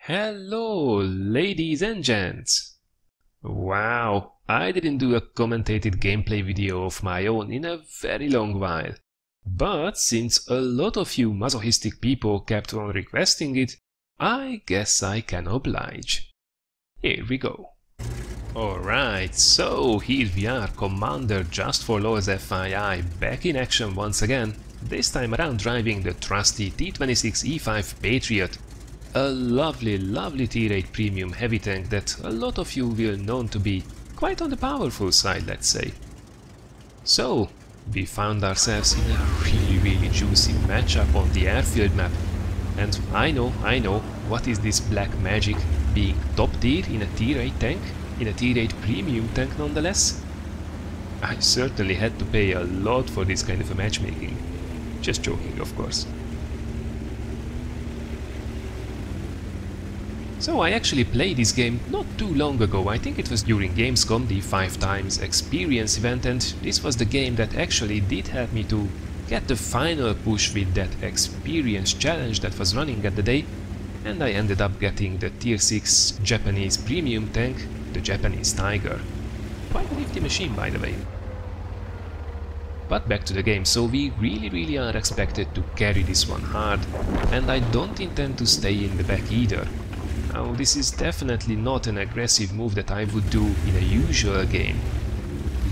Hello, ladies and gents! Wow, I didn't do a commentated gameplay video of my own in a very long while. But since a lot of you masochistic people kept on requesting it, I guess I can oblige. Here we go. Alright, so here we are, Commander JustforlolzFYI back in action once again, this time around driving the trusty T26E5 Patriot. A lovely tier 8 premium heavy tank that a lot of you will know to be quite on the powerful side, let's say. So, we found ourselves in a really juicy matchup on the airfield map. And I know, what is this black magic, being top tier in a tier 8 tank? In a tier 8 premium tank nonetheless? I certainly had to pay a lot for this kind of a matchmaking. Just joking, of course. So I actually played this game not too long ago. I think it was during Gamescom, the 5x experience event, and this was the game that actually did help me to get the final push with that experience challenge that was running at the day, and I ended up getting the tier 6 Japanese premium tank, the Japanese Tiger. Quite a nifty machine, by the way. But back to the game, so we really are expected to carry this one hard, and I don't intend to stay in the back either. Now, this is definitely not an aggressive move that I would do in a usual game.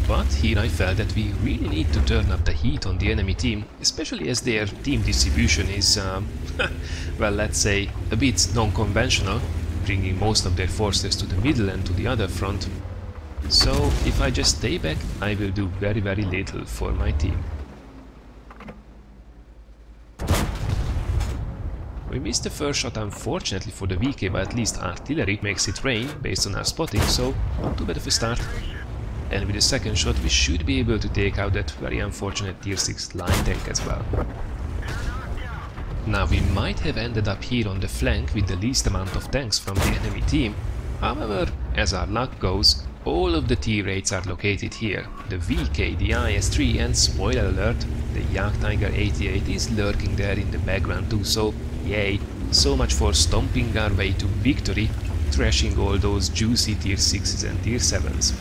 But here I felt that we really need to turn up the heat on the enemy team, especially as their team distribution is, well, let's say, a bit non-conventional, bringing most of their forces to the middle and to the other front. So, if I just stay back, I will do very little for my team. We missed the first shot unfortunately for the VK, but at least artillery makes it rain based on our spotting, so not too bad of a start. And with the second shot we should be able to take out that very unfortunate tier 6 line tank as well. Now we might have ended up here on the flank with the least amount of tanks from the enemy team. However, as our luck goes, all of the tier 8s are located here. The VK, the IS-3 and, spoiler alert, the Jagdtiger 88 is lurking there in the background too, so yay, so much for stomping our way to victory, trashing all those juicy tier 6s and tier 7s.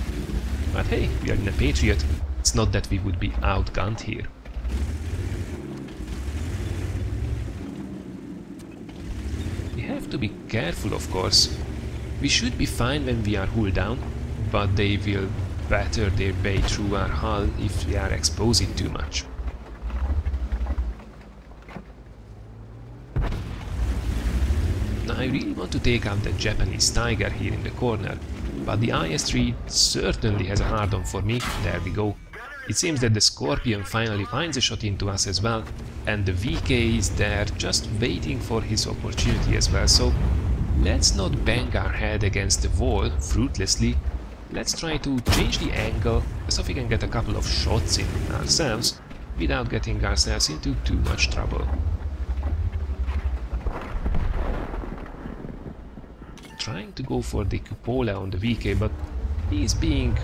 But hey, we are in a Patriot, it's not that we would be outgunned here. We have to be careful, of course. We should be fine when we are hull down, but they will batter their way through our hull if we are exposed too much. Now I really want to take out the Japanese Tiger here in the corner, but the IS-3 certainly has a hard-on for me. There we go. It seems that the Scorpion finally finds a shot into us as well, and the VK is there just waiting for his opportunity as well, so let's not bang our head against the wall fruitlessly. Let's try to change the angle so we can get a couple of shots in ourselves without getting ourselves into too much trouble. Trying to go for the cupola on the VK, but he's being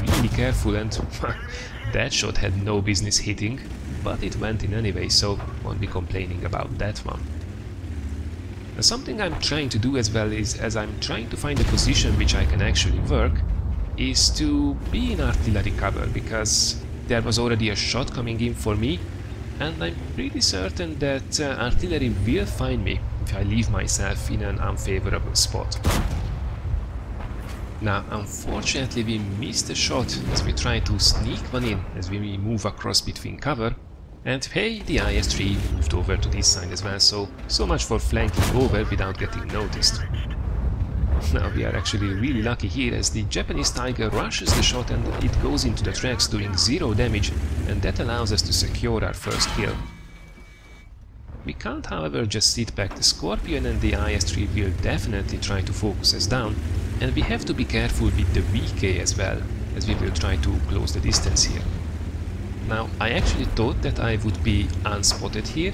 really careful, and that shot had no business hitting, but it went in anyway, so won't be complaining about that one. Now, something I'm trying to do as well is, as I'm trying to find a position which I can actually work, is to be in artillery cover, because there was already a shot coming in for me, and I'm pretty certain that artillery will find me if I leave myself in an unfavorable spot. Now, unfortunately we missed a shot as we try to sneak one in as we move across between cover, and hey, the IS-3 moved over to this side as well, so much for flanking over without getting noticed. Now we are actually really lucky here as the Japanese Tiger rushes the shot and it goes into the tracks doing 0 damage, and that allows us to secure our first kill. We can't, however, just sit back. The Scorpion and the IS-3 will definitely try to focus us down, and we have to be careful with the VK as well, as we will try to close the distance here. Now, I actually thought that I would be unspotted here,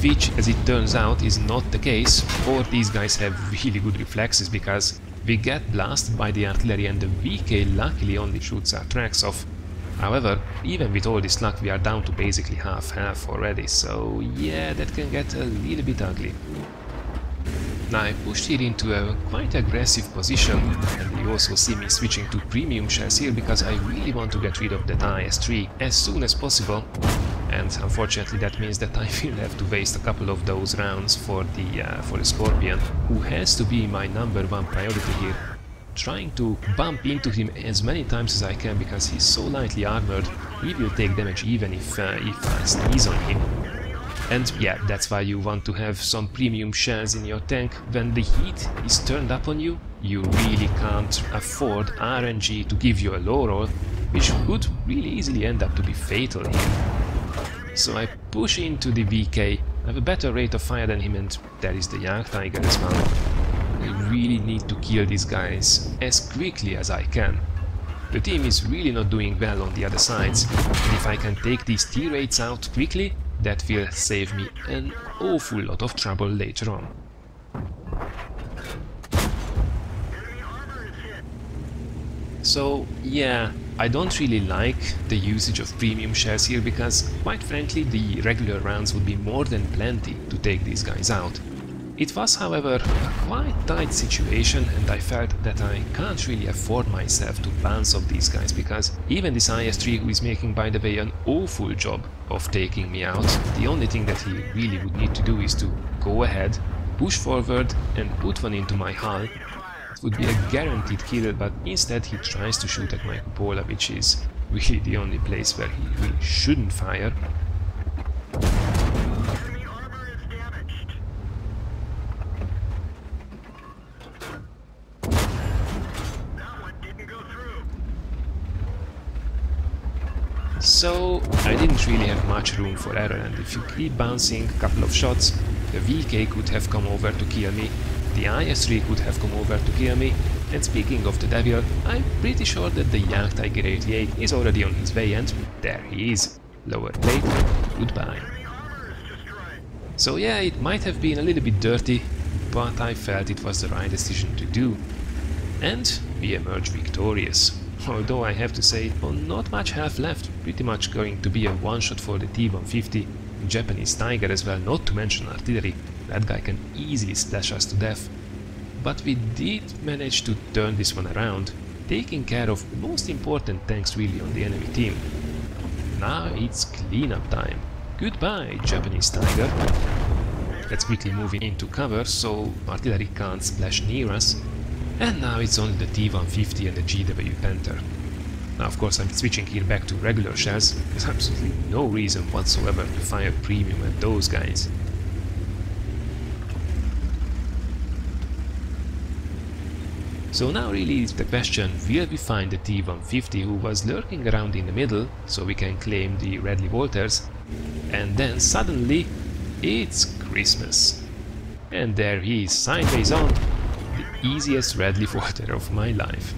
which, as it turns out, is not the case, or these guys have really good reflexes, because we get blasted by the artillery and the VK luckily only shoots our tracks off. However, even with all this luck we are down to basically half already, so yeah, that can get a little bit ugly. Now I pushed here into a quite aggressive position, and you also see me switching to premium shells here because I really want to get rid of that IS-3 as soon as possible. And unfortunately that means that I will have to waste a couple of those rounds for the Scorpion, who has to be my #1 priority here. Trying to bump into him as many times as I can because he's so lightly armored, he will take damage even if I sneeze on him. And yeah, that's why you want to have some premium shells in your tank. When the heat is turned up on you, you really can't afford RNG to give you a low roll, which could really easily end up to be fatal here. So I push into the VK, I have a better rate of fire than him, and there is the Jagdtiger as well. I really need to kill these guys as quickly as I can. The team is really not doing well on the other sides, and if I can take these T-rates out quickly, that will save me an awful lot of trouble later on. So yeah, I don't really like the usage of premium shells here because, quite frankly, the regular rounds would be more than plenty to take these guys out. It was, however, a quite tight situation, and I felt that I can't really afford myself to bounce off these guys because even this IS-3, who is making, by the way, an awful job of taking me out, the only thing that he really would need to do is to go ahead, push forward and put one into my hull. It would be a guaranteed kill, but instead he tries to shoot at my cupola, which is really the only place where he really shouldn't fire. So I didn't really have much room for error, and if you keep bouncing a couple of shots, the VK could have come over to kill me, the IS-3 could have come over to kill me, and speaking of the devil, I'm pretty sure that the Jagdtiger 88 is already on his way, and there he is. Lower plate, goodbye. So yeah, it might have been a little bit dirty, but I felt it was the right decision to do. And we emerge victorious. Although I have to say, not much health left, pretty much going to be a one-shot for the T150, Japanese Tiger as well, not to mention artillery. That guy can easily splash us to death. But we did manage to turn this one around, taking care of the most important tanks really on the enemy team. Now it's cleanup time. Goodbye, Japanese Tiger. Let's quickly move into cover so artillery can't splash near us. And now it's only the T150 and the GW Panther. Now of course I'm switching here back to regular shells, there's absolutely no reason whatsoever to fire premium at those guys. So now really is the question, will we find the T150 who was lurking around in the middle, so we can claim the Radley Walters, and then suddenly it's Christmas. And there he is, sideways on, the easiest Radley Walter of my life.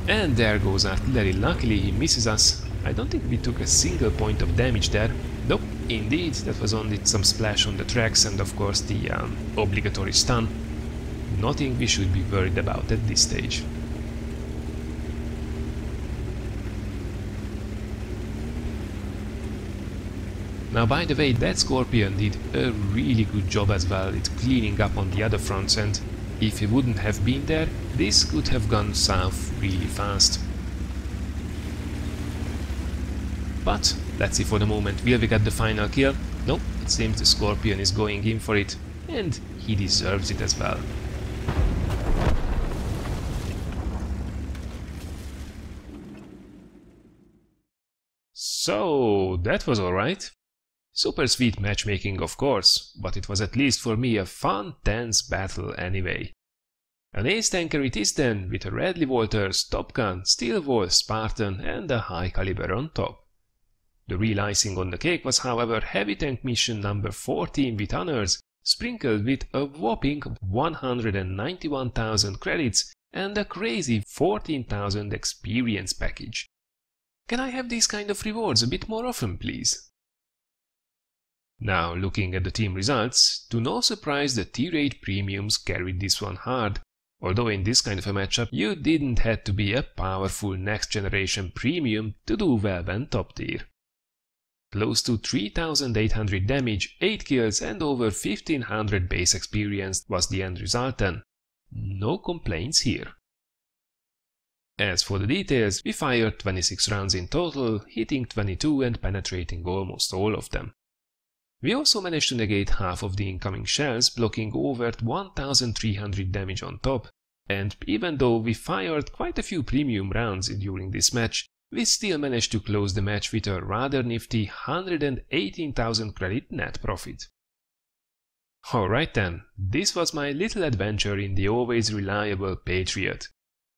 And there goes artillery, luckily he misses us. I don't think we took a single point of damage there. Nope, indeed, that was only some splash on the tracks and of course the obligatory stun. Nothing we should be worried about at this stage. Now by the way, that Scorpion did a really good job as well at cleaning up on the other fronts, and if he wouldn't have been there, this could have gone south really fast. But let's see for the moment, will we get the final kill? Nope, it seems the Scorpion is going in for it, and he deserves it as well. So that was alright. Super sweet matchmaking of course, but it was at least for me a fun, tense battle anyway. An ace tanker it is then, with a Radley Walters, Top Gun, Steel Wolf, Spartan and a high caliber on top. The real icing on the cake was however heavy tank mission number 14 with honors, sprinkled with a whopping 191,000 credits and a crazy 14,000 experience package. Can I have these kind of rewards a bit more often, please? Now, looking at the team results, to no surprise the T-rate premiums carried this one hard, although in this kind of a matchup you didn't have to be a powerful next generation premium to do well when top tier. Close to 3800 damage, 8 kills and over 1500 base experience was the end result then. No complaints here. As for the details, we fired 26 rounds in total, hitting 22 and penetrating almost all of them. We also managed to negate half of the incoming shells, blocking over 1300 damage on top, and even though we fired quite a few premium rounds during this match, we still managed to close the match with a rather nifty 118,000 credit net profit. Alright then, this was my little adventure in the always reliable Patriot.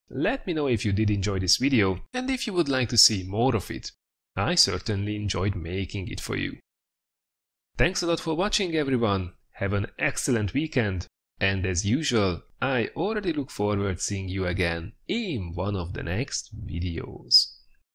Let me know if you did enjoy this video and if you would like to see more of it. I certainly enjoyed making it for you. Thanks a lot for watching everyone, have an excellent weekend, and as usual, I already look forward to seeing you again in one of the next videos.